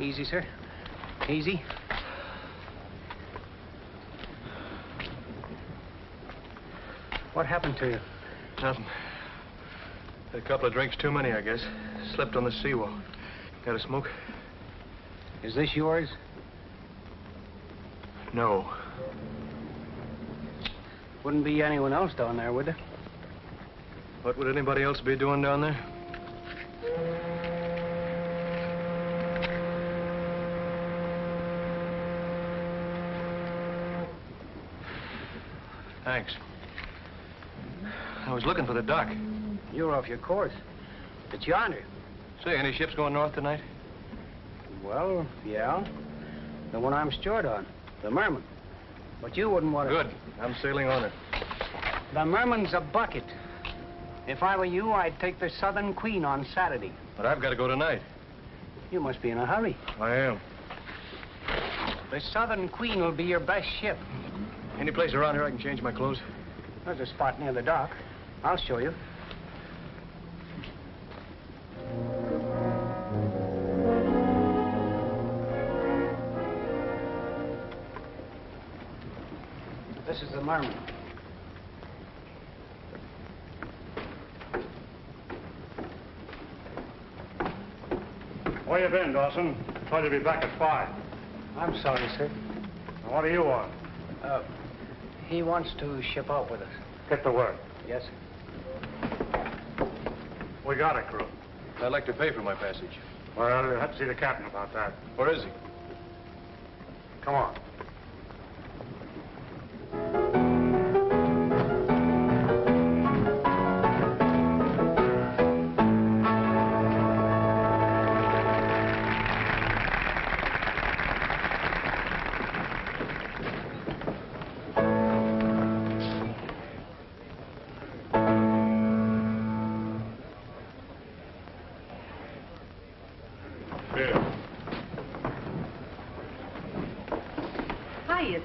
Easy, sir. Easy. What happened to you? Nothing. Had a couple of drinks too many, I guess. Slipped on the seawall. Got a smoke? Is this yours? No. Wouldn't be anyone else down there, would there? What would anybody else be doing down there? Thanks. I was looking for the dock. You're off your course. It's yonder. Say, any ships going north tonight? Well, yeah. The one I'm steward on, the Merman. But you wouldn't want to... Good. I'm sailing on it. The Merman's a bucket. If I were you, I'd take the Southern Queen on Saturday. But I've got to go tonight. You must be in a hurry. I am. The Southern Queen will be your best ship. Any place around here I can change my clothes? There's a spot near the dock. I'll show you. This is the Merman. Where you been, Dawson? Told you to be back at 5. I'm sorry, sir. Now, what do you want? He wants to ship out with us. Get to work. Yes, sir. We got a crew. I'd like to pay for my passage. Well, I'll have to see the captain about that. Where is he? Come on.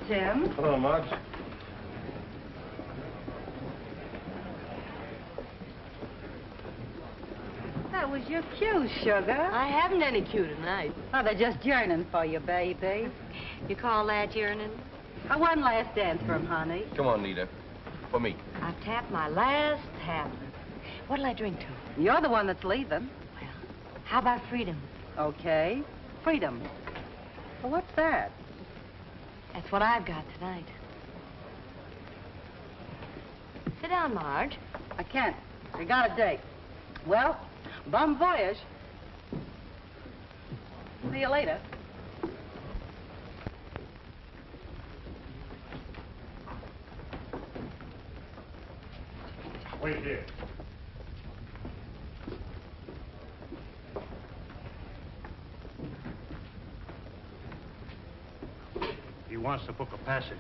Tim. Hello, Marge. That was your cue, sugar. I haven't any cue tonight. Oh, they're just yearning for you, baby. You call that yearning? One last dance for him, honey. Come on, Nita. For me. I've tapped my last tap. What'll I drink to? You're the one that's leaving. Well, how about freedom? Okay. Freedom. Well, what's that? That's what I've got tonight. Sit down, Marge. I can't. I got a date. Well, bon voyage. See you later. Wait here. He wants to book a passage.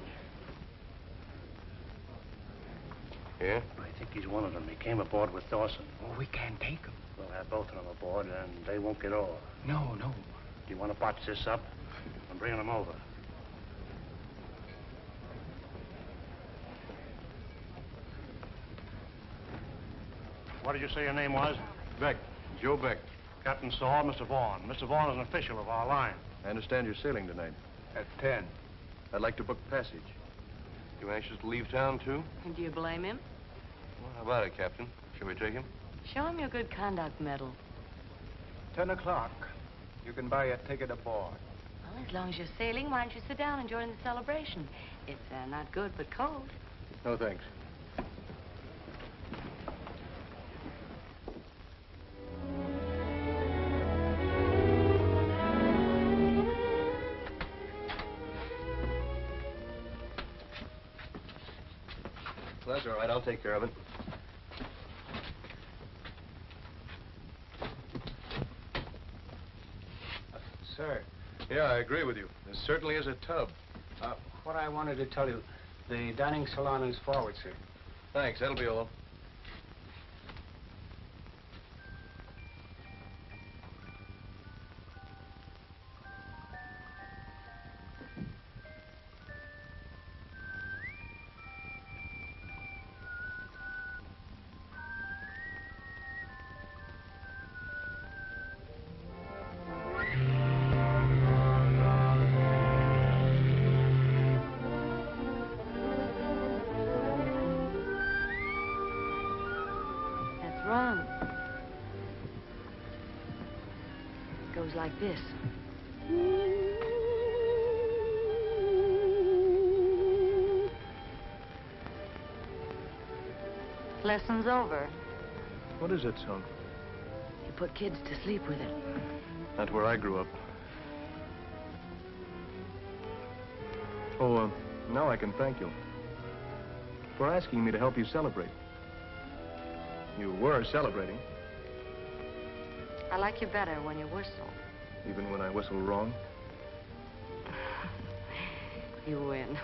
Yeah? I think he's one of them. He came aboard with Dawson. Oh, we can't take him. We'll have both of them aboard, and they won't get off. No. Do you want to botch this up? I'm bringing them over. What did you say your name was? Beck. Joe Beck. Captain Saw, Mr. Vaughn. Mr. Vaughn is an official of our line. I understand you're sailing tonight. At 10. I'd like to book passage. You anxious to leave town, too? Do you blame him? Well, how about it, Captain? Shall we take him? Show him your good conduct medal. 10 o'clock. You can buy a ticket aboard. Well, as long as you're sailing, why don't you sit down and join the celebration? It's not good, but cold. No, thanks. Well, that's all right. I'll take care of it. Sir. Yeah, I agree with you. There certainly is a tub. What I wanted to tell you, the dining salon is forward, sir. Thanks. That'll be all. wrong. It goes like this. Lesson's over. What is that song? You put kids to sleep with it. Not where I grew up. Oh, now I can thank you for asking me to help you celebrate. You were celebrating, I like you better when you whistle. even when I whistled wrong. You win.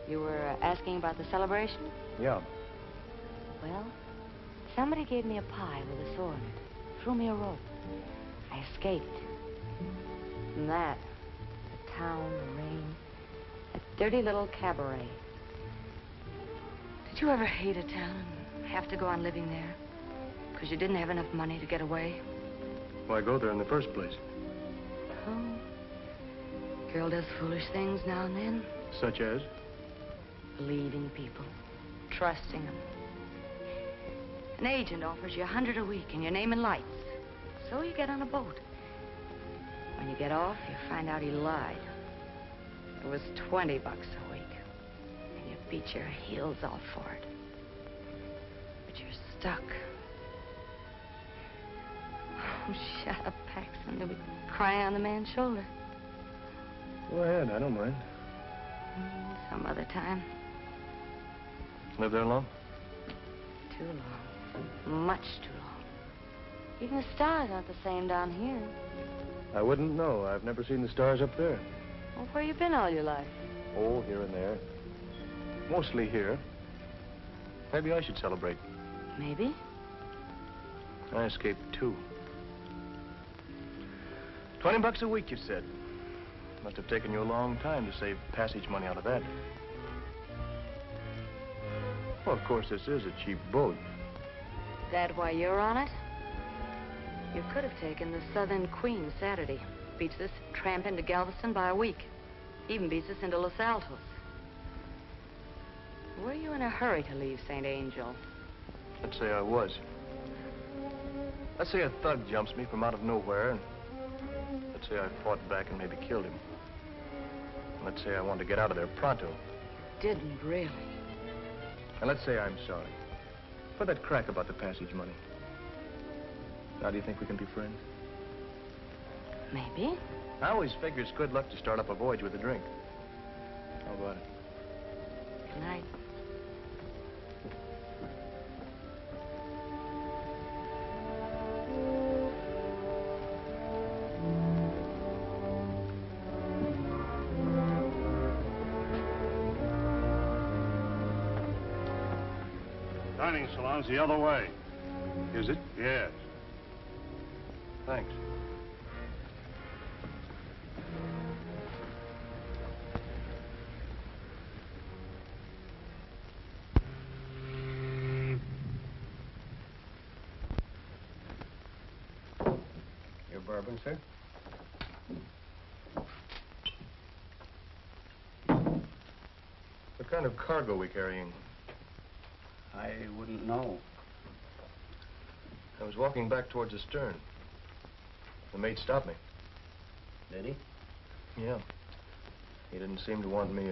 You were asking about the celebration? Yeah. Well, somebody gave me a pie with a sword, threw me a rope. I escaped. From that, the town, the rain, a dirty little cabaret. Did you ever hate a town and have to go on living there? Because you didn't have enough money to get away? Why go there in the first place? Oh. Girl does foolish things now and then. Such as? Believing people, trusting them. An agent offers you $100 a week and your name in lights. So you get on a boat. When you get off, you find out he lied. It was $20 a week. And you beat your heels off for it. But you're stuck. Oh, shut up, Paxton. You'll be crying on the man's shoulder. Go ahead, I don't mind. Some other time. Live there long? Too long. Much too long. Even the stars aren't the same down here. I wouldn't know. I've never seen the stars up there. Well, where you been all your life? Oh, here and there. Mostly here. Maybe I should celebrate. Maybe. I escaped too. $20 a week, you said. Must have taken you a long time to save passage money out of that. Well, of course, this is a cheap boat. That why you're on it? You could have taken the Southern Queen Saturday. Beats us tramp into Galveston by a week. Even beats us into Los Altos. Were you in a hurry to leave St. Angel? Let's say I was. Let's say a thug jumps me from out of nowhere, and let's say I fought back and maybe killed him. Let's say I wanted to get out of there pronto. You didn't really. And let's say I'm sorry for that crack about the passage money. Now, do you think we can be friends? Maybe. I always figure it's good luck to start up a voyage with a drink. How about it? Good night. Dining salon's the other way. Is it? Yes. Thanks. Your bourbon, sir? What kind of cargo are we carrying? I wouldn't know. I was walking back towards the stern. The mate stopped me. Did he? Yeah. He didn't seem to want me,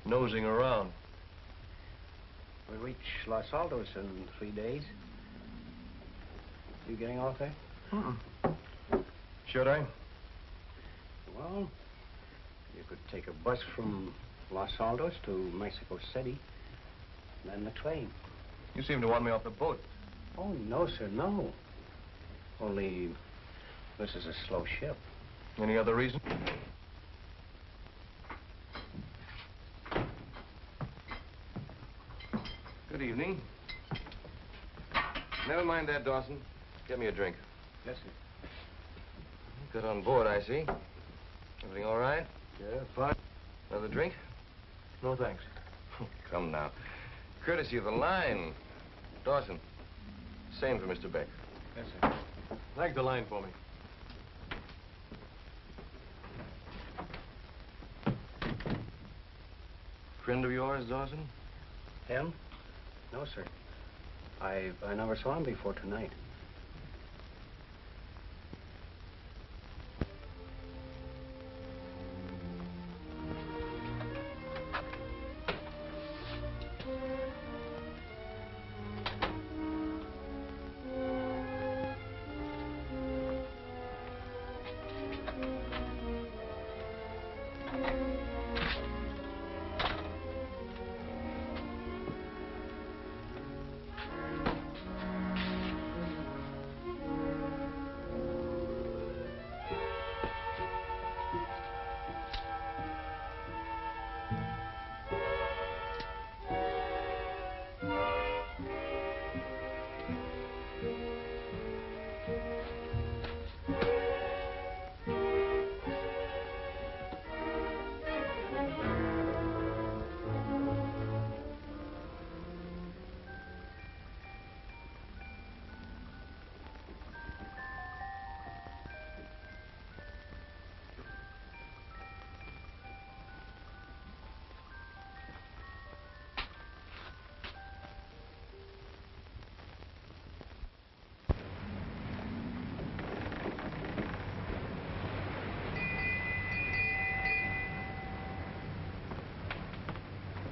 nosing around. We reach Los Altos in 3 days. You getting off there? Should I? Well, you could take a bus from Los Altos to Mexico City, and then the train. You seem to want me off the boat. Oh, no, sir, no. Only, this is a slow ship. Any other reason? Good evening. Never mind that, Dawson. Get me a drink. Yes, sir. Got on board, I see. Everything all right? Yeah, fine. Another drink? No, thanks. Come now. Courtesy of the line. Dawson. Same for Mr. Beck. Yes, sir. Lag the line for me. Friend of yours, Dawson? Him? No, sir. I never saw him before tonight.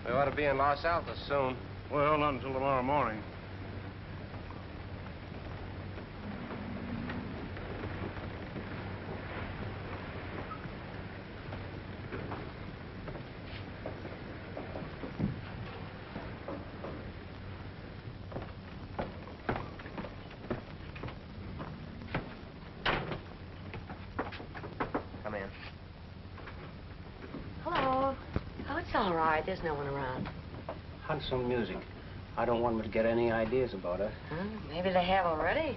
We ought to be in Los Altos soon. Well, not until tomorrow morning. Come in. Hello. Oh, it's all right. There's no one around. Hunt some music. I don't want them to get any ideas about us. Huh? Maybe they have already.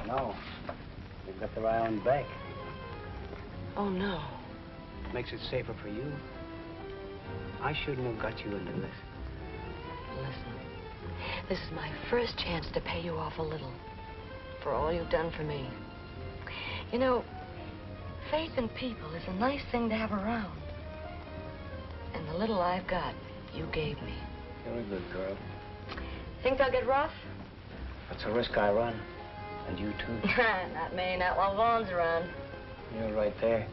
No. They've got their eye on Beck. Oh, no. Makes it safer for you. I shouldn't have got you into this. Listen, this is my first chance to pay you off a little for all you've done for me. You know, faith in people is a nice thing to have around. And the little I've got, you gave me. You're a good girl. Think they'll get rough? That's a risk I run. And you, too. Not me, not while Vaughn's around. You're right there.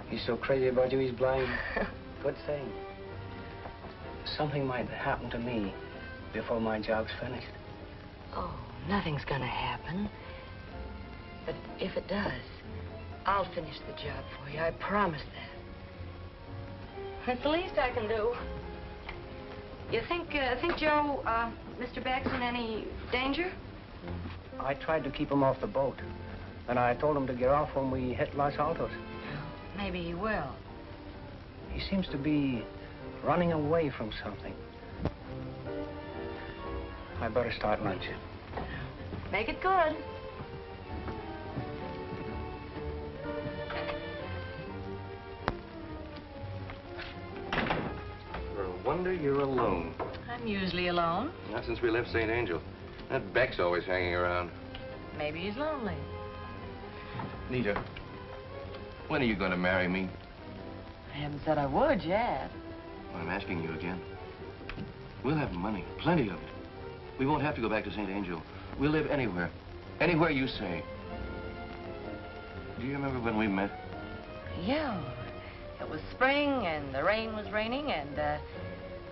He's so crazy about you, he's blind. Good thing. Something might happen to me before my job's finished. Oh, nothing's gonna happen. But if it does, I'll finish the job for you. I promise that. It's the least I can do. You think Joe, Mr. Beck's in any danger? I tried to keep him off the boat. And I told him to get off when we hit Los Altos. Maybe he will. He seems to be running away from something. I better start lunch. Make it good. For a wonder you're alone. I'm usually alone. Not since we left St. Angel. That Beck's always hanging around. Maybe he's lonely. Nita, when are you going to marry me? I haven't said I would yet. Well, I'm asking you again. We'll have money, plenty of it. We won't have to go back to St. Angel. We'll live anywhere. Anywhere you say. Do you remember when we met? Yeah. It was spring, and the rain was raining, and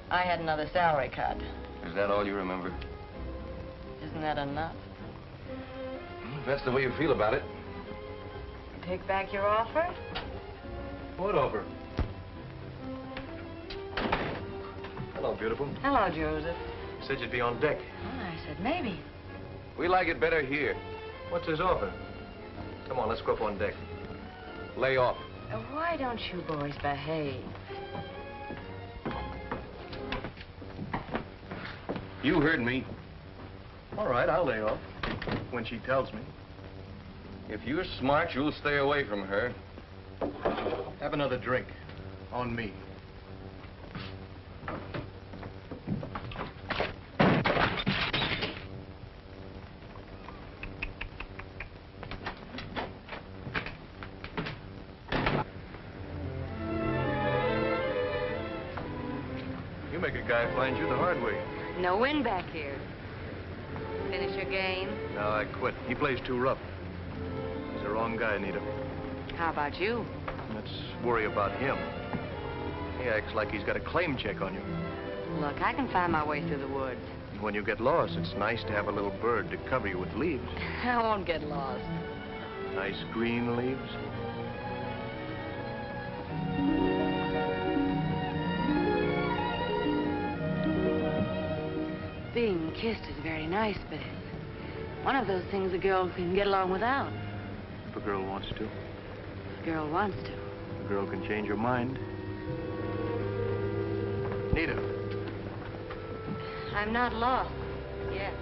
I had another salary cut. Is that all you remember? Isn't that enough? If that's the way you feel about it. Take back your offer? What offer? Hello, beautiful. Hello, Joseph. You said you'd be on deck. Well, I said maybe. We like it better here. What's his offer? Come on, let's go up on deck. Lay off. Why don't you boys behave? You heard me. All right, I'll lay off. When she tells me. If you're smart, you'll stay away from her. Have another drink. On me. You make a guy find you the hard way. No wind back here. Finish your game? No, I quit. He plays too rough. He's the wrong guy, Anita. How about you? Let's worry about him. He acts like he's got a claim check on you. Look, I can find my way through the woods. When you get lost, it's nice to have a little bird to cover you with leaves. I won't get lost. Nice green leaves. Being kissed is very nice, but it's one of those things a girl can get along without. If a girl wants to. A girl wants to. A girl can change her mind. Nita. I'm not lost yet.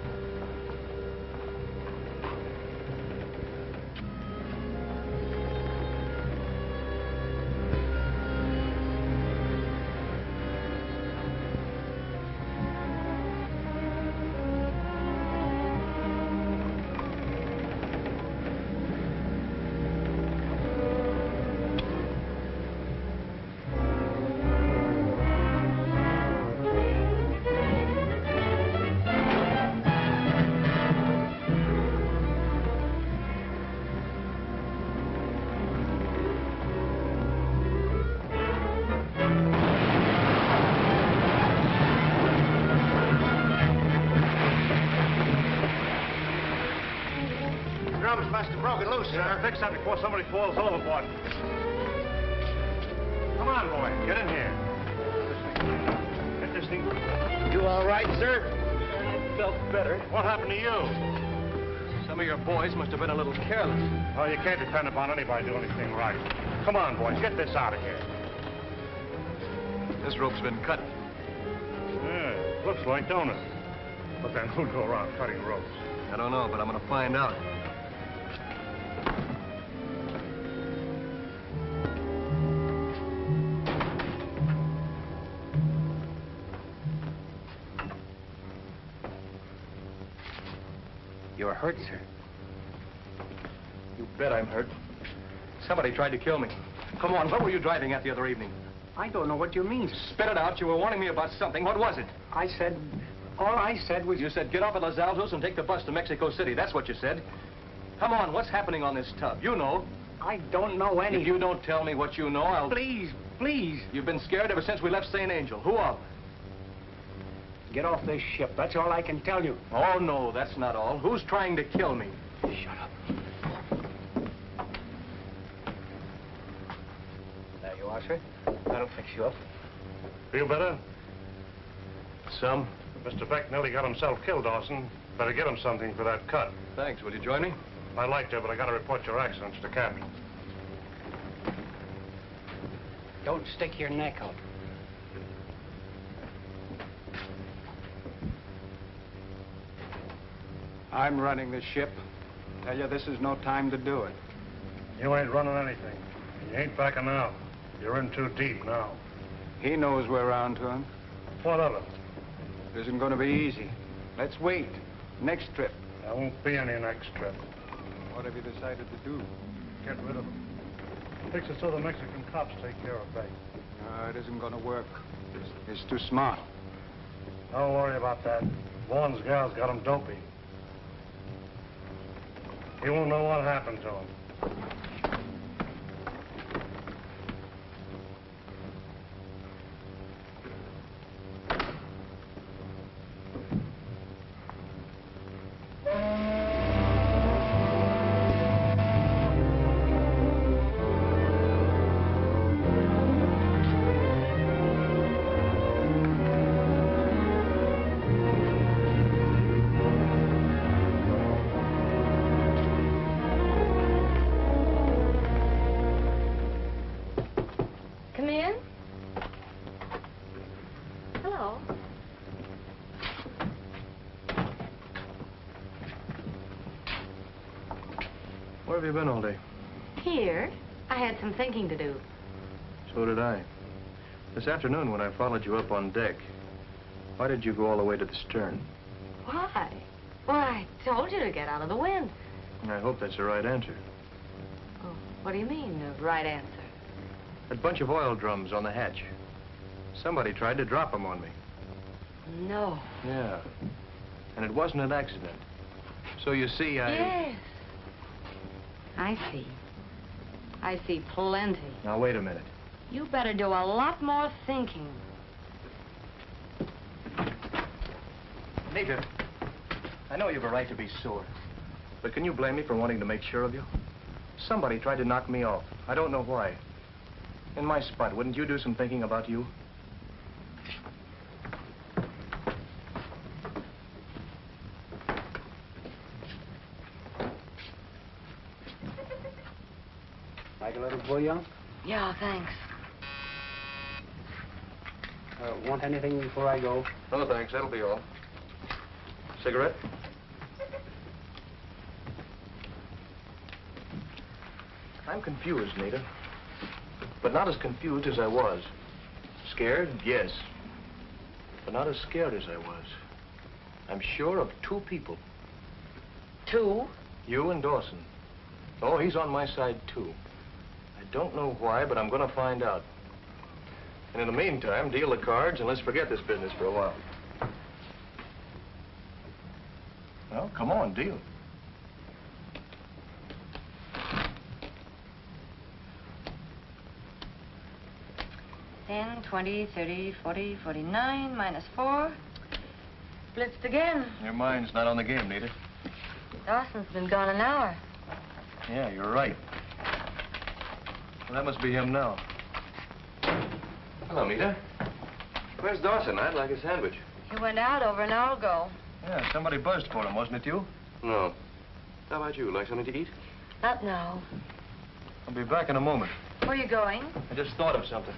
Fix that before somebody falls overboard. Come on, boy. Get in here. Get this thing. You all right, sir? I felt better. What happened to you? Some of your boys must have been a little careless. Oh, you can't depend upon anybody doing anything right. Come on, boys. Get this out of here. This rope's been cut. Yeah, looks like, don't it? But then who'd go around cutting ropes? I don't know, but I'm gonna find out. You're hurt, sir. You bet I'm hurt. Somebody tried to kill me. Come on, what were you driving at the other evening? I don't know what you mean. Spit it out. You were warning me about something. What was it? All I said was... You said get off at Los Altos and take the bus to Mexico City. That's what you said. Come on, what's happening on this tub? You know. I don't know any... If you don't tell me what you know, I'll... Please, please. You've been scared ever since we left St. Angel. Who of? Get off this ship. That's all I can tell you. Oh, no, that's not all. Who's trying to kill me? Shut up. There you are, sir. That'll fix you up. Feel better? Some. Mr. Beck nearly got himself killed, Dawson. Better get him something for that cut. Thanks. Will you join me? I'd like to, but I gotta report your accident to the captain. Don't stick your neck out. I'm running the ship. Tell you, this is no time to do it. You ain't running anything. You ain't backing out. You're in too deep now. He knows we're on to him. What of it? It isn't going to be easy. Let's wait. Next trip. There won't be any next trip. What have you decided to do? Get rid of him. Fix it so the Mexican cops take care of Beck. It isn't going to work. It's too smart. Don't worry about that. Vaughn's gal's got him dopey. He won't know what happened to him. Where have you been all day? Here. I had some thinking to do. So did I. This afternoon when I followed you up on deck, why did you go all the way to the stern? Why? Why, I told you to get out of the wind. I hope that's the right answer. Oh, what do you mean, the right answer? That bunch of oil drums on the hatch. Somebody tried to drop them on me. No. Yeah. And it wasn't an accident. So you see, Yes. I see plenty. Now, wait a minute. You better do a lot more thinking. Nita, I know you have a right to be sore, but can you blame me for wanting to make sure of you? Somebody tried to knock me off. I don't know why. In my spot, wouldn't you do some thinking about you? Like a little bouillon? Yeah, thanks. Want anything before I go? No, thanks. That'll be all. Cigarette? I'm confused, Nita. But not as confused as I was. Scared? Yes. But not as scared as I was. I'm sure of two people. Two? You and Dawson. Oh, he's on my side, too. I don't know why, but I'm going to find out. And in the meantime, deal the cards and let's forget this business for a while. Well, come on, deal. $10, $20, $30, $40, $49, minus 4. Blitzed again. Your mind's not on the game, Nita. Dawson's been gone an hour. Yeah, you're right. Well, that must be him now. Hello, Nita. Where's Dawson? I'd like a sandwich. He went out over an hour ago. Yeah, somebody buzzed for him, wasn't it you? No. How about you? Like something to eat? Not now. I'll be back in a moment. Where are you going? I just thought of something.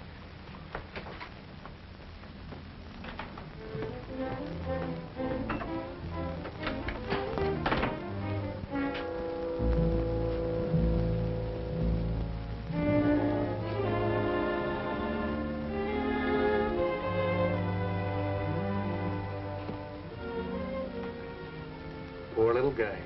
Poor little guy.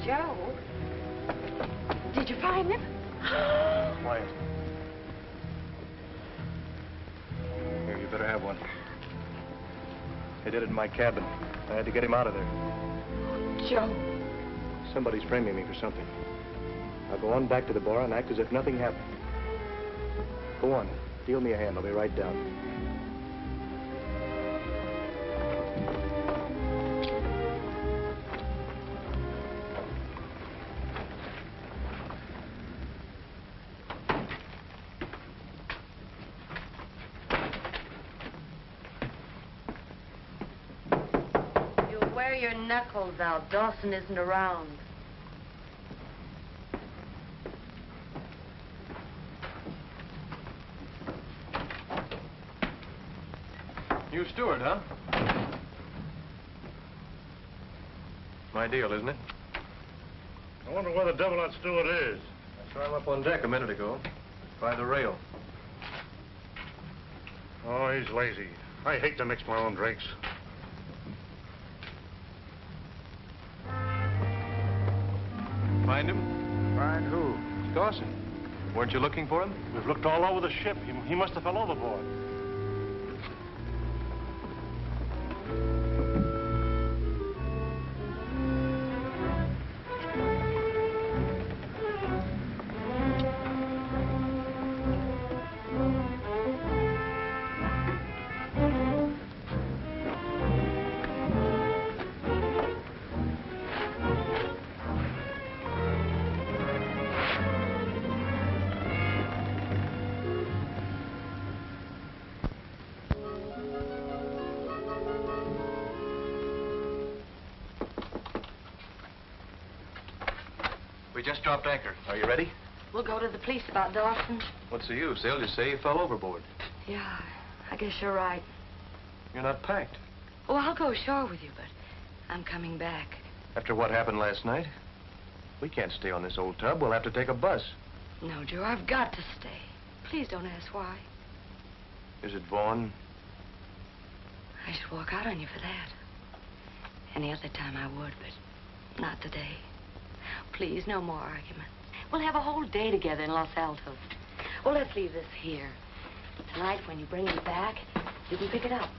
Joe? Did you find him? Quiet. Here, you better have one. They did it in my cabin. I had to get him out of there. Joe. Somebody's framing me for something. I'll go on back to the bar and act as if nothing happened. Go on. Deal me a hand. I'll be right down. Wear your knuckles out. Dawson isn't around. You steward, huh? My deal, isn't it? I wonder where the devil that steward is. I saw him up on deck a minute ago, by the rail. Oh, he's lazy. I hate to mix my own drinks. Find him? Find who? Dawson. Weren't you looking for him? We've looked all over the ship. He must have fell overboard. We just dropped anchor. Are you ready? We'll go to the police about Dawson. What's the use? They'll just say you fell overboard. Yeah, I guess you're right. You're not packed. Oh, I'll go ashore with you, but I'm coming back. After what happened last night, we can't stay on this old tub. We'll have to take a bus. No, Joe, I've got to stay. Please don't ask why. Is it Vaughn? I should walk out on you for that. Any other time I would, but not today. Please, no more arguments. We'll have a whole day together in Los Altos. Well, let's leave this here. Tonight, when you bring me back, you can pick it up.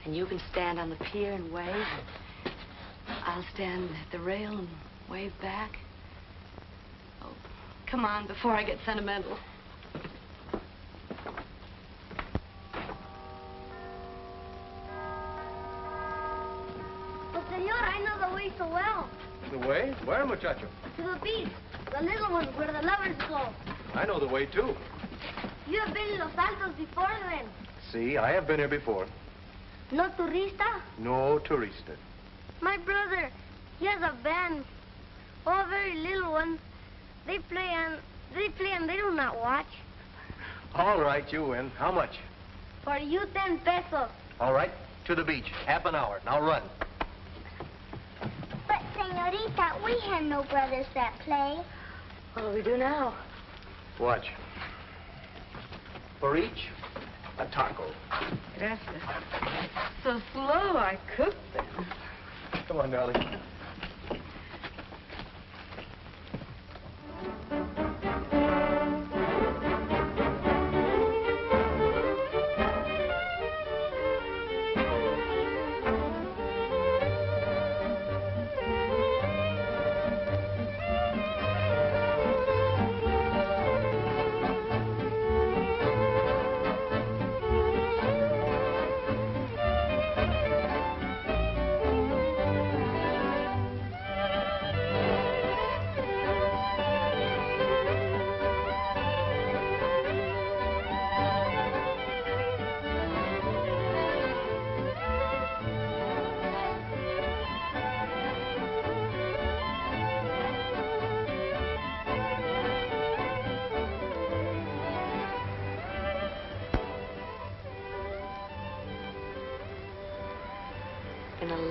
And you can stand on the pier and wave. I'll stand at the rail and wave back. Oh, come on, before I get sentimental. But, senor, I know the way so well. The way? Where, muchacho? To the beach. The little one where the lovers go. I know the way, too. You have been in Los Altos before then. See, I have been here before. No turista? No tourista. My brother, he has a band. Oh, a very little one. They play and they do not watch. All right, you win. How much? For you, 10 pesos. All right, to the beach. Half an hour. Now run. But, senorita, we have no brothers that play. What do we do now? Watch. For each, a taco. Gracias. So slow, I cooked them. Come on, darling.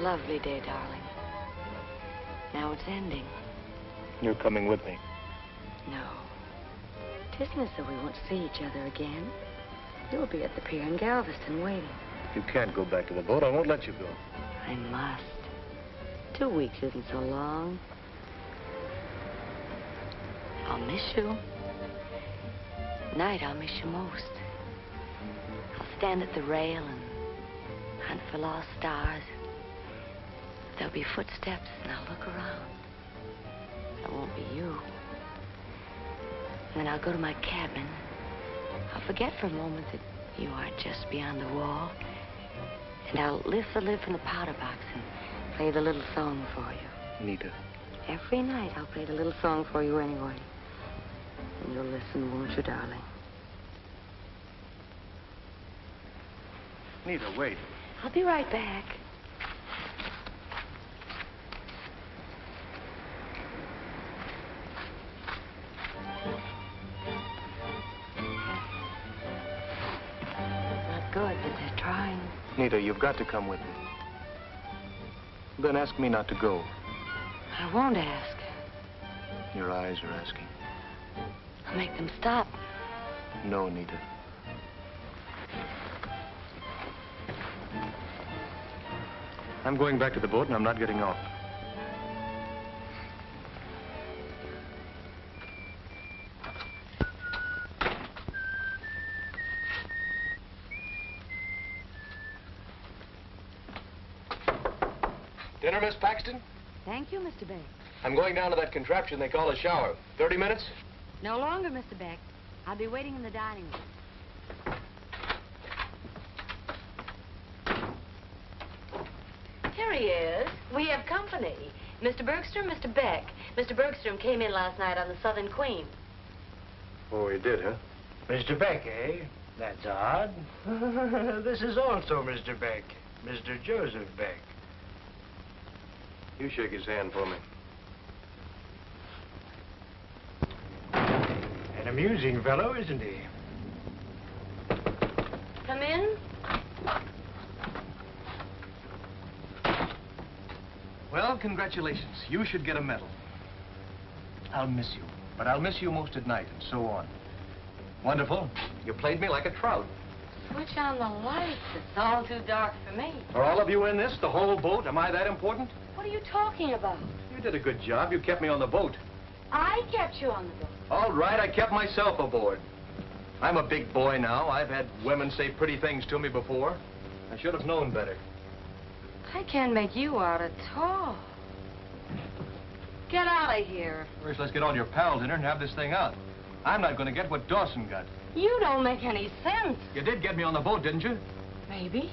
Lovely day, darling. Now it's ending. You're coming with me. No. Tisn't as though we won't see each other again. You'll be at the pier in Galveston waiting. You can't go back to the boat. I won't let you go. I must. 2 weeks isn't so long. I'll miss you. Night, I'll miss you most. I'll stand at the rail and hunt for lost stars. There'll be footsteps, and I'll look around. It won't be you. And then I'll go to my cabin. I'll forget for a moment that you are just beyond the wall. And I'll lift the lid from the powder box and play the little song for you. Nita. Every night I'll play the little song for you anyway. And you'll listen, won't you, darling? Nita, wait. I'll be right back. Good, but they're trying. Nita, you've got to come with me. Then ask me not to go. I won't ask. Your eyes are asking. I'll make them stop. No, Nita. I'm going back to the boat and I'm not getting off. Dinner, Miss Paxton? Thank you, Mr. Beck. I'm going down to that contraption they call a shower. 30 minutes? No longer, Mr. Beck. I'll be waiting in the dining room. Here he is. We have company. Mr. Bergstrom, Mr. Beck. Mr. Bergstrom came in last night on the Southern Queen. Oh, he did, huh? Mr. Beck, eh? That's odd. This is also Mr. Beck. Mr. Joseph Beck. You shake his hand for me. Amusing fellow, isn't he? Come in. Well, congratulations. You should get a medal. I'll miss you, but I'll miss you most at night, and so on. Wonderful. You played me like a trout. Switch on the lights. It's all too dark for me. Are all of you in this, the whole boat? Am I that important? What are you talking about? You did a good job. You kept me on the boat. I kept you on the boat. All right, I kept myself aboard. I'm a big boy now. I've had women say pretty things to me before. I should have known better. I can't make you out at all. Get out of here. First, let's get all your pals in here and have this thing out. I'm not going to get what Dawson got. You don't make any sense. You did get me on the boat, didn't you? Maybe.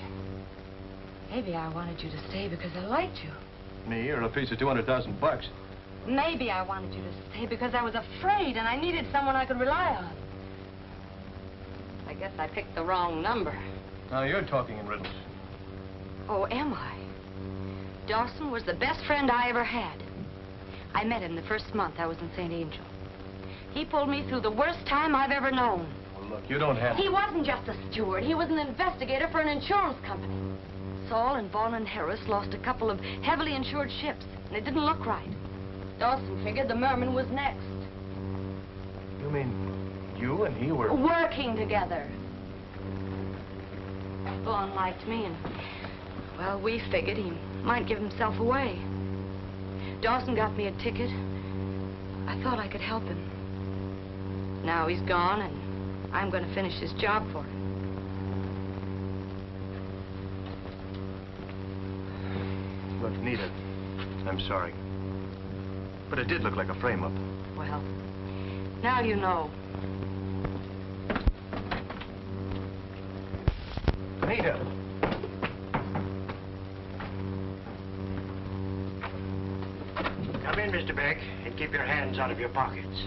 Maybe I wanted you to stay because I liked you. Me, or a piece of $200,000. Maybe I wanted you to stay because I was afraid and I needed someone I could rely on. I guess I picked the wrong number. Now you're talking in riddles. Oh, am I? Dawson was the best friend I ever had. I met him the first month I was in St. Angel. He pulled me through the worst time I've ever known. Well, look, you don't have... He wasn't just a steward. He was an investigator for an insurance company. Saul and Vaughn and Harris lost a couple of heavily insured ships, and it didn't look right. Dawson figured the Merman was next. You mean you and he were... Working together. Vaughn liked me, and, well, we figured he might give himself away. Dawson got me a ticket. I thought I could help him. Now he's gone, and I'm going to finish his job for him. Look, Nita, I'm sorry. But it did look like a frame-up. Well, now you know. Nita! Come in, Mr. Beck, and keep your hands out of your pockets.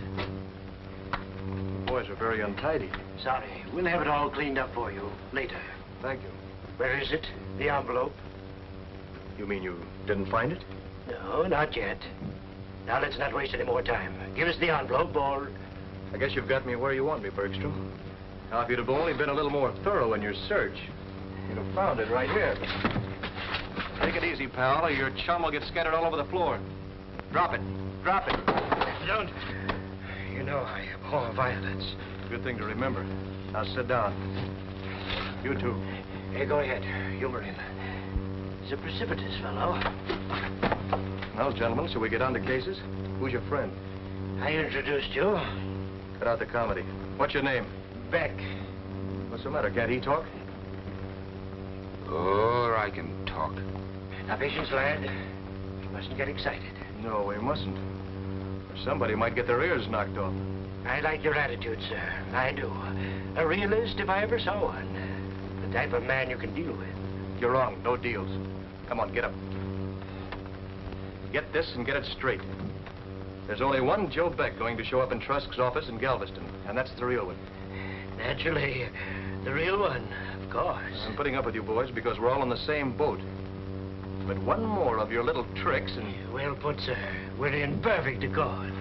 The boys are very untidy. Sorry. We'll have it all cleaned up for you later. Thank you. Where is it? The envelope? You mean you didn't find it? No, not yet. Now, let's not waste any more time. Give us the envelope, or... I guess you've got me where you want me, Bergstrom. Now, if you'd have only been a little more thorough in your search, you'd have found it right here. Take it easy, pal, or your chum will get scattered all over the floor. Drop it. Drop it. Don't. You know I abhor violence. Good thing to remember. Now, sit down. You too. Hey, go ahead. Humor him. He's a precipitous fellow. Well, gentlemen, shall we get on to cases? Who's your friend? I introduced you. Cut out the comedy. What's your name? Beck. What's the matter? Can't he talk? Oh, I can talk. Now, patience, lad. You mustn't get excited. No, we mustn't. Or somebody might get their ears knocked off. I like your attitude, sir. I do. A realist, if I ever saw one. The type of man you can deal with. You're wrong. No deals. Come on, get up. Get this and get it straight. There's only one Joe Beck going to show up in Trusk's office in Galveston, and that's the real one. Naturally, the real one, of course. I'm putting up with you boys because we're all on the same boat. But one more of your little tricks and... Well put, sir. We're in perfect accord.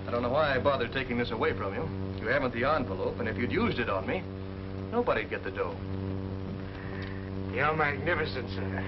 I don't know why I bothered taking this away from you. You haven't the envelope, and if you'd used it on me, nobody'd get the dough. You're magnificent, sir.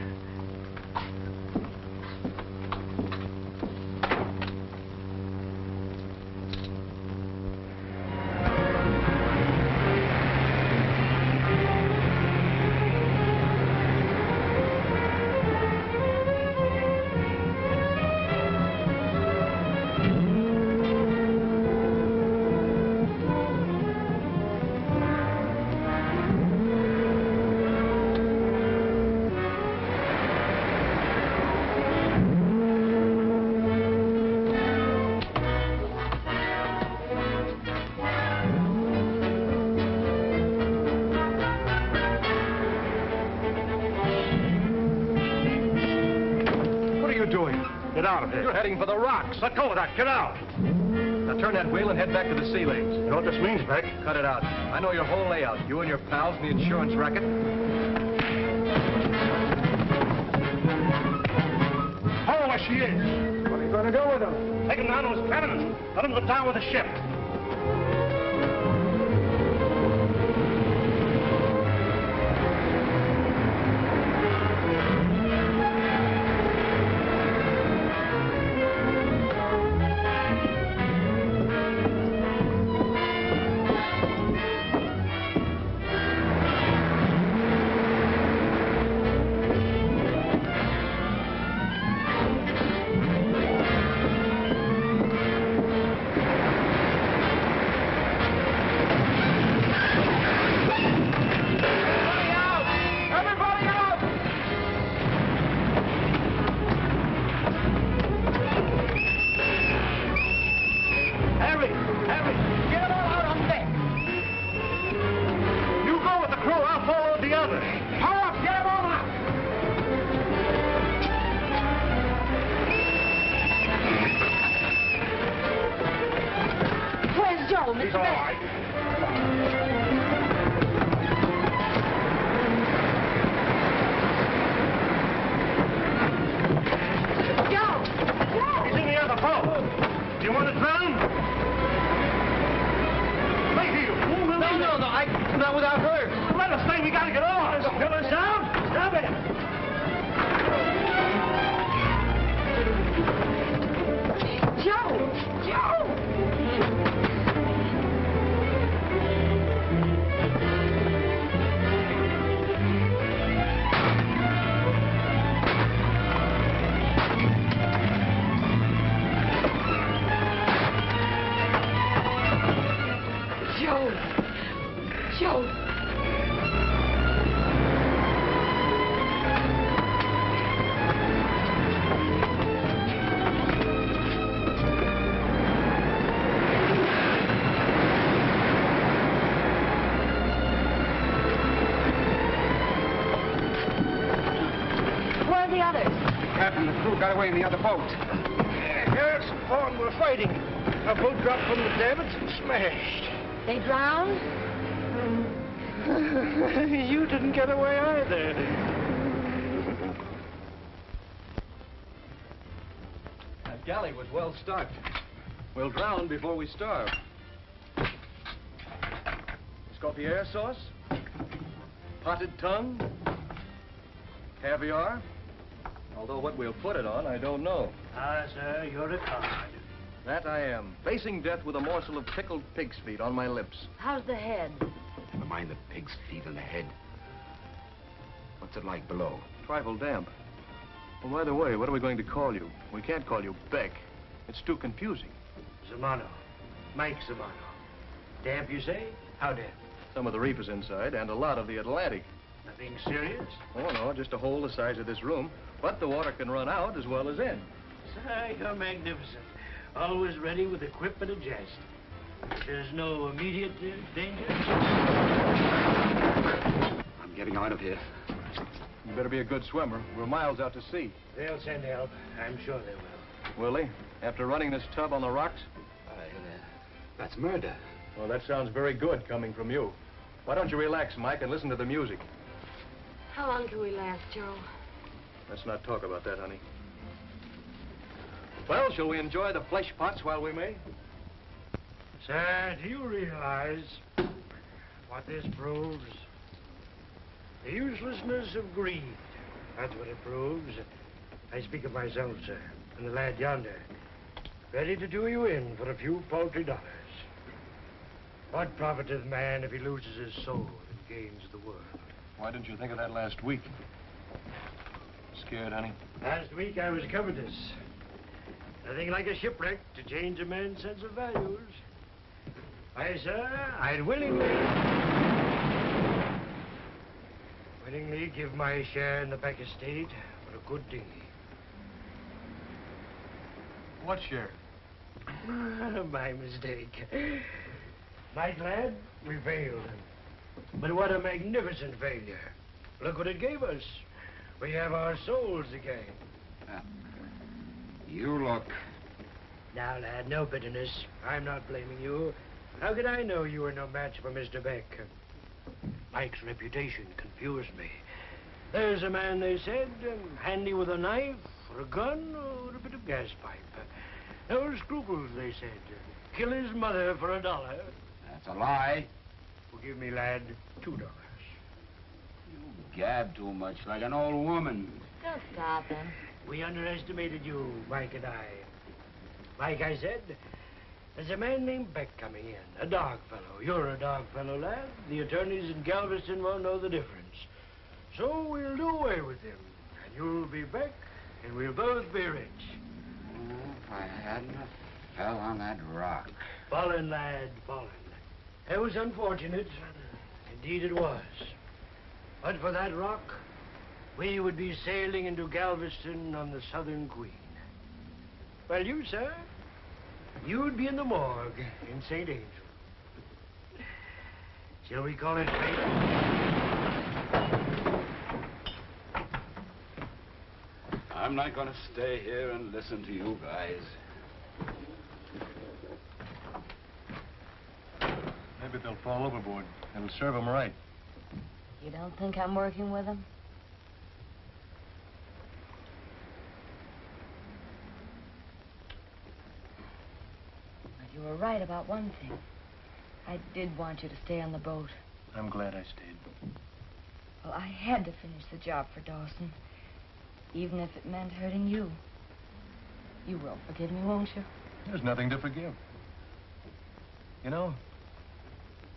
Get out of here. You're heading for the rocks. Let go of that. Get out. Now turn that wheel and head back to the sea lanes. You know what this means, Beck? Cut it out. I know your whole layout. You and your pals in the insurance racket. There she is. What are you going to do with him? Take him down to his cabin and let him go down with the ship. Got away in the other boat. Yes, Vaughn, we're fighting. Our boat dropped from the davits and smashed. They drowned? You didn't get away either. That galley was well stocked. We'll drown before we starve. Escoffier sauce? Potted tongue? Caviar? Although what we'll put it on, I don't know. Ah, sir, you're a card. That I am. Facing death with a morsel of pickled pig's feet on my lips. How's the head? Never mind the pig's feet and the head. What's it like below? Trifle damp. Well, by the way, what are we going to call you? We can't call you Beck. It's too confusing. Zamano. Mike Zamano. Damp, you say? How damp? Some of the reef is inside, and a lot of the Atlantic. Nothing serious? Oh, no, just a hole the size of this room. But the water can run out as well as in. Sir, you're magnificent. Always ready with a quip and a jest. There's no immediate danger? I'm getting out of here. You better be a good swimmer. We're miles out to sea. They'll send help. I'm sure they will. Will they? After running this tub on the rocks? That's murder. Well, that sounds very good coming from you. Why don't you relax, Mike, and listen to the music? How long can we last, Joe? Let's not talk about that, honey. Well, shall we enjoy the flesh pots while we may? Sir, do you realize what this proves? The uselessness of greed. That's what it proves. I speak of myself, sir, and the lad yonder, ready to do you in for a few paltry dollars. What profiteth man if he loses his soul and gains the world? Why didn't you think of that last week? Scared, honey? Last week I was covetous. Nothing like a shipwreck to change a man's sense of values. Aye, sir, I'd willingly give my share in the Beck estate for a good deed. What share? My mistake. Mike, lad, we failed. But what a magnificent failure. Look what it gave us. We have our souls again. You look. Now, lad, no bitterness. I'm not blaming you. How could I know you were no match for Mr. Beck? Mike's reputation confused me. There's a man, they said, handy with a knife, For a gun or a bit of gas pipe. No scruples, they said. Kill his mother for $1. That's a lie. Forgive me, lad. $2. You gab too much like an old woman. Don't stop him. We underestimated you, Mike and I. Like I said, there's a man named Beck coming in, a dog fellow. You're a dog fellow, lad. The attorneys in Galveston won't know the difference. So we'll do away with him. And you'll be Beck, and we'll both be rich. Oh, if I hadn't have fell on that rock. Fallen, lad, fallen. It was unfortunate. Indeed it was. But for that rock, we would be sailing into Galveston on the Southern Queen. Well, you, sir, you'd be in the morgue in St. Angel. Shall we call it fate? I'm not going to stay here and listen to you guys. Maybe they'll fall overboard. It'll serve them right. You don't think I'm working with him? But you were right about one thing. I did want you to stay on the boat. I'm glad I stayed. Well, I had to finish the job for Dawson, even if it meant hurting you. You will forgive me, won't you? There's nothing to forgive. You know,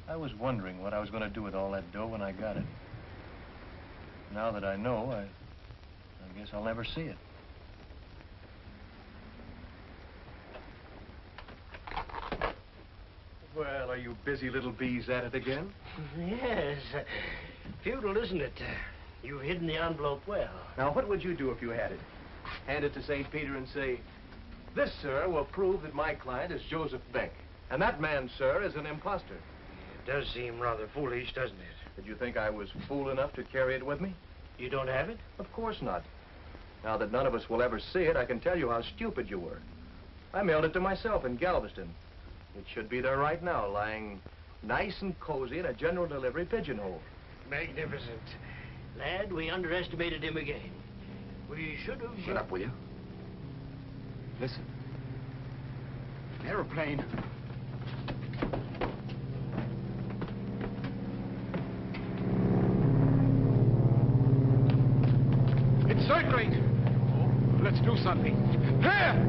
I was wondering what I was going to do with all that dough when I got it. Now that I know, I guess I'll never see it. Well, are you busy little bees at it again? Yes. Futile, isn't it? You've hidden the envelope well. Now, what would you do if you had it? Hand it to St. Peter and say, "This, sir, will prove that my client is Joseph Beck. And that man, sir, is an imposter." It does seem rather foolish, doesn't it? Did you think I was fool enough to carry it with me? You don't have it? Of course not. Now that none of us will ever see it, I can tell you how stupid you were. I mailed it to myself in Galveston. It should be there right now, lying nice and cozy in a general delivery pigeonhole. Magnificent. Lad, we underestimated him again. We should have... Shut up, will you? Listen. An airplane. It's circling. Oh, let's do something. Here!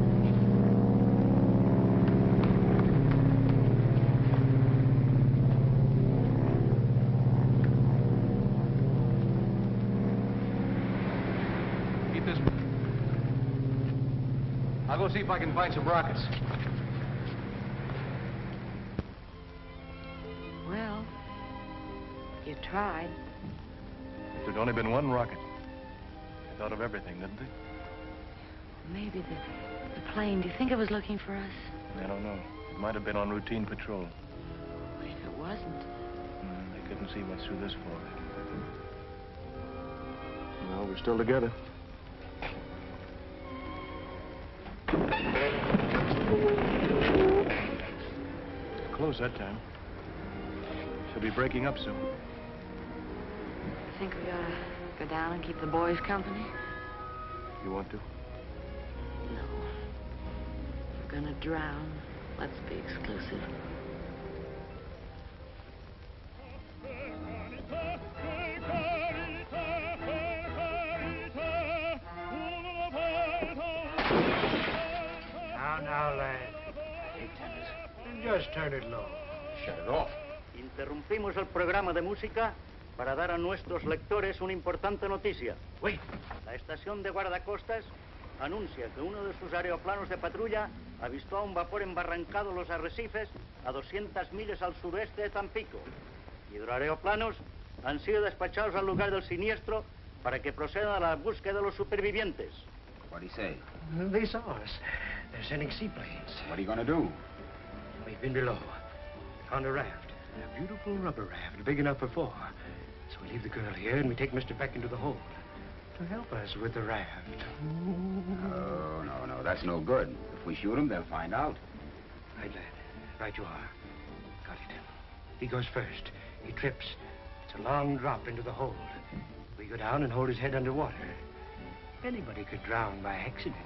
Keep this. I'll go see if I can find some rockets. Well, you tried. There'd only been one rocket. They thought of everything, didn't they? Maybe the plane. Do you think it was looking for us? I don't know. It might have been on routine patrol. What if it wasn't? They couldn't see what's through this fog. Well, we're still together. Close that time. She'll be breaking up soon. Think we gotta go down and keep the boys company? You want to? No. If we're gonna drown, let's be exclusive. Now, lad. Hey, tennis. Just turn it low. Shut it off. Interrumpimos el programa de música para dar a nuestros lectores una importante noticia. Wait. La estación de guardacostas anuncia que uno de sus aeroplanos de patrulla avistó a un vapor embarrancado en los arrecifes a 200 millas al suroeste de Tampico. Hidroaeroplanos han sido despachados al lugar del siniestro para que procedan a la búsqueda de los supervivientes. What'd he say? They saw us. They're sending seaplanes. What are you going to do? We've been below. Found a raft. A beautiful rubber raft, big enough for 4. So we leave the girl here and we take Mr. Beck into the hold to help us with the raft. Oh, no. That's no good. If we shoot him, they'll find out. Right, lad. Right you are. Got it. He goes first. He trips. It's a long drop into the hold. We go down and hold his head underwater. Anybody could drown by accident.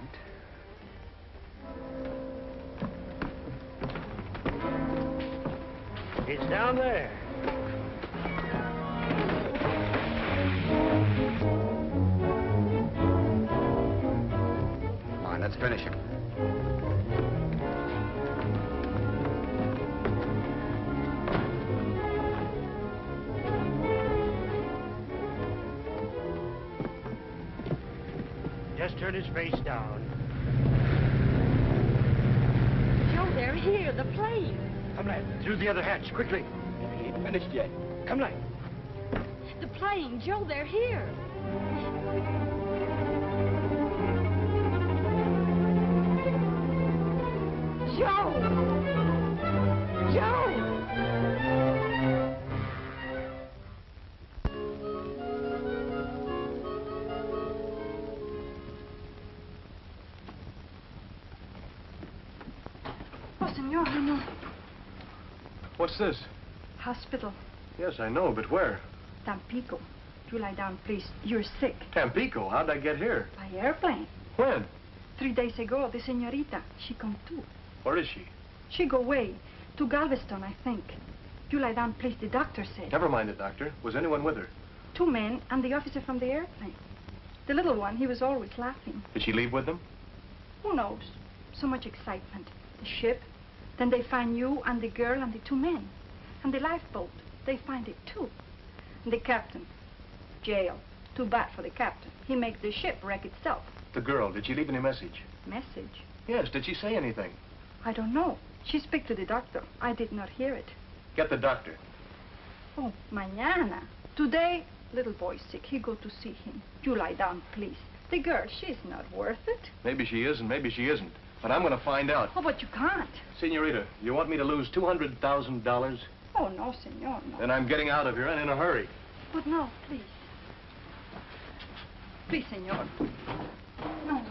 It's down there. Come on, let's finish him. Just turn his face down. Joe, they're here, the plane. Come, lad, through the other hatch, quickly. He ain't finished yet. Come, lad. The plane, Joe, they're here. Joe! Joe! Oh, senor, I know. What's this? Hospital. Yes, I know, but where? Tampico. You lie down, please. You're sick. Tampico? How'd I get here? By airplane. When? 3 days ago, the señorita, she come too. Where is she? She go away. To Galveston, I think. You lie down, please, the doctor said. Never mind it, Doctor. Was anyone with her? 2 men and the officer from the airplane. The little one, he was always laughing. Did she leave with them? Who knows? So much excitement. The ship, then they find you and the girl and the 2 men. And the lifeboat, they find it too. And the captain, jail. Too bad for the captain. He makes the ship wreck itself. The girl, did she leave any message? Message? Yes, did she say anything? I don't know. She speak to the doctor. I did not hear it. Get the doctor. Oh, mañana. Today, little boy sick. He go to see him. You lie down, please. The girl, she's not worth it. Maybe she is and maybe she isn't. But I'm going to find out. Oh, but you can't. Senorita, you want me to lose $200,000? Oh, no, senor, no. Then I'm getting out of here and in a hurry. But no, please. Please, senor. No.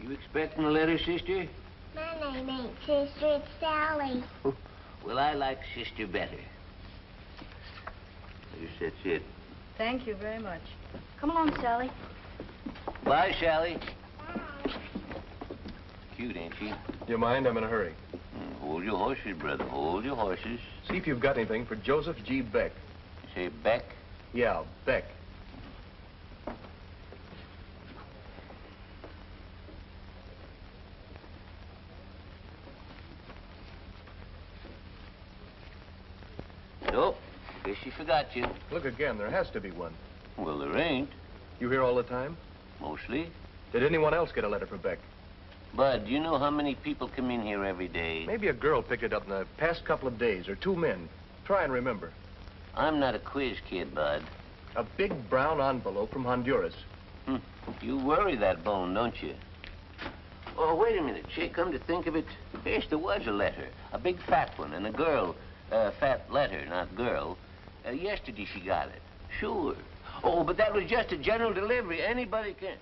You expecting a letter, sister? My name ain't Sister, it's Sally. Well, I like sister better. I guess that's it. Thank you very much. Come along, Sally. Bye, Sally. Cute, ain't she? You mind? I'm in a hurry. Hold your horses, brother. Hold your horses. See if you've got anything for Joseph G. Beck. You say Beck? Yeah, Beck. Nope. Guess she forgot you. Look again. There has to be one. Well, there ain't. You here all the time? Mostly. Did anyone else get a letter for Beck? Bud, do you know how many people come in here every day? Maybe a girl picked it up in the past couple of days, or 2 men. Try and remember. I'm not a quiz kid, Bud. A big brown envelope from Honduras. You worry that bone, don't you? Oh, wait a minute, Chick. Come to think of it, yes, there was a letter. A big fat one, and a girl. Fat letter, not girl. Yesterday she got it. Sure. Oh, but that was just a general delivery. Anybody can...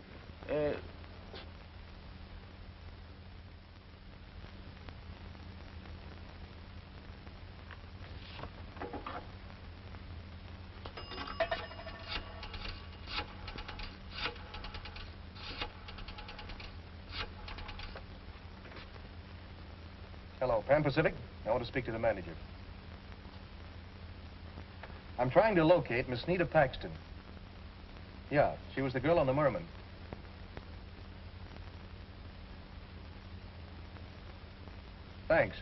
Hello, Pan Pacific. I want to speak to the manager. I'm trying to locate Miss Nita Paxton. Yeah, she was the girl on the Merman. Thanks.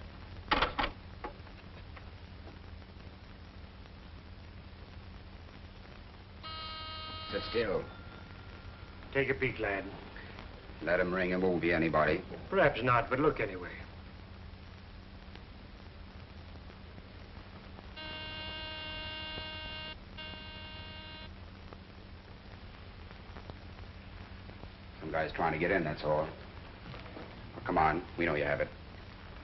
Sit still. Take a peek, lad. Let him ring. It won't be anybody. Perhaps not, but look anyway. Some guy's trying to get in, that's all. come on. We know you have it.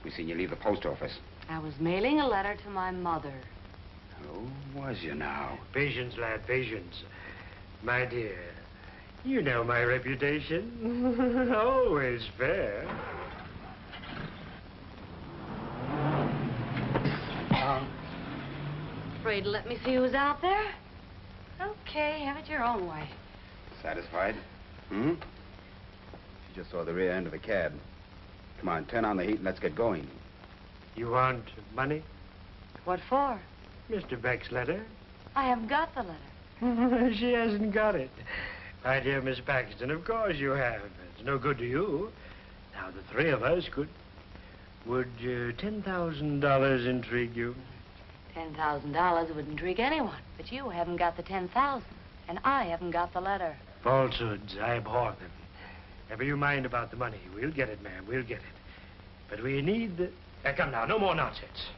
We seen you leave the post office. I was mailing a letter to my mother. Oh, was you now? Patience, lad, patience. My dear, you know my reputation. Always fair. Afraid to let me see who's out there? Okay, have it your own way. Satisfied? Hmm? She just saw the rear end of the cab. Come on, turn on the heat and let's get going. You want money? What for? Mr. Beck's letter. I haven't got the letter. She hasn't got it. My dear Miss Paxton, of course you have. It's no good to you. Now, the three of us could... Would $10,000 intrigue you? $10,000 would intrigue anyone, but you haven't got the 10,000, and I haven't got the letter. Falsehoods, I abhor them. Never you mind about the money. We'll get it, ma'am, we'll get it. But we need the... come now, no more nonsense.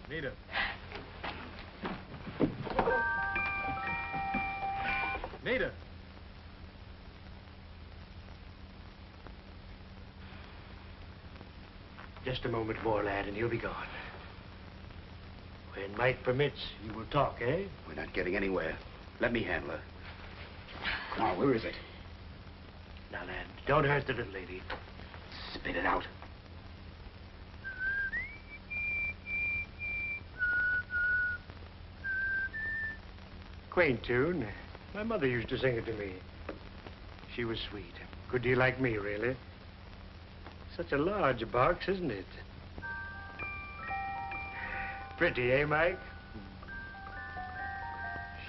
Nita. Nita. Just a moment more, lad, and he'll be gone. When Mike permits, you will talk, eh? We're not getting anywhere. Let me handle her. Come on, where is it? Now, lad, don't hurt the little lady. Spit it out. Quaint tune. My mother used to sing it to me. She was sweet. Good deal like me, really. Such a large box, isn't it? Pretty, eh, Mike?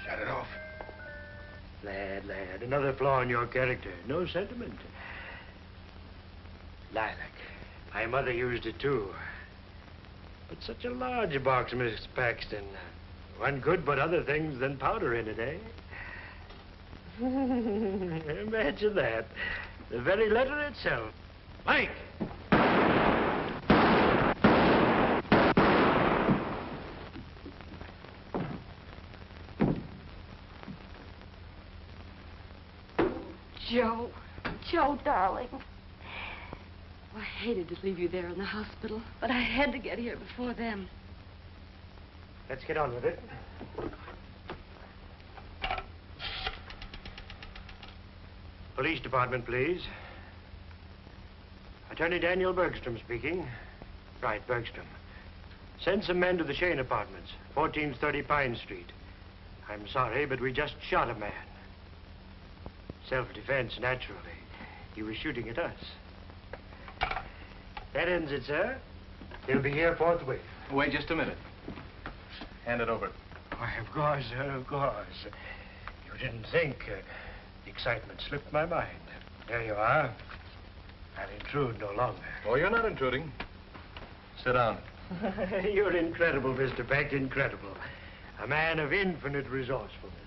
Shut it off. Lad, another flaw in your character. No sentiment. Lilac. My mother used it, too. But such a large box, Miss Paxton. One could put other things than powder in it, eh? Imagine that. The very letter itself. Mike! Joe, darling. I hated to leave you there in the hospital, but I had to get here before them. Let's get on with it. Police department, please. Attorney Daniel Bergstrom speaking. Right, Bergstrom. Send some men to the Shane Apartments, 1430 Pine Street. I'm sorry, but we just shot a man. Self-defense, naturally. He was shooting at us. That ends it, sir. He'll be here forthwith. Wait just a minute. Hand it over. Why, of course, sir, of course. You didn't think. The excitement slipped my mind. There you are. I'll intrude no longer. Oh, you're not intruding. Sit down. You're incredible, Mr. Beck, incredible. A man of infinite resourcefulness.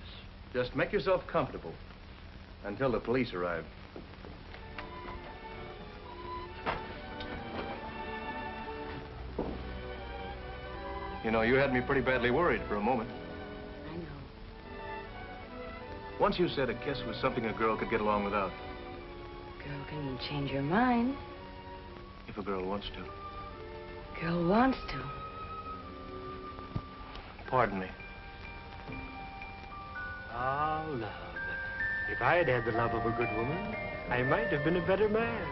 Just make yourself comfortable until the police arrive. You know, you had me pretty badly worried for a moment. I know. Once you said a kiss was something a girl could get along without. Girl can change her mind. If a girl wants to. Girl wants to. Pardon me. Ah, love. If I had had the love of a good woman, I might have been a better man.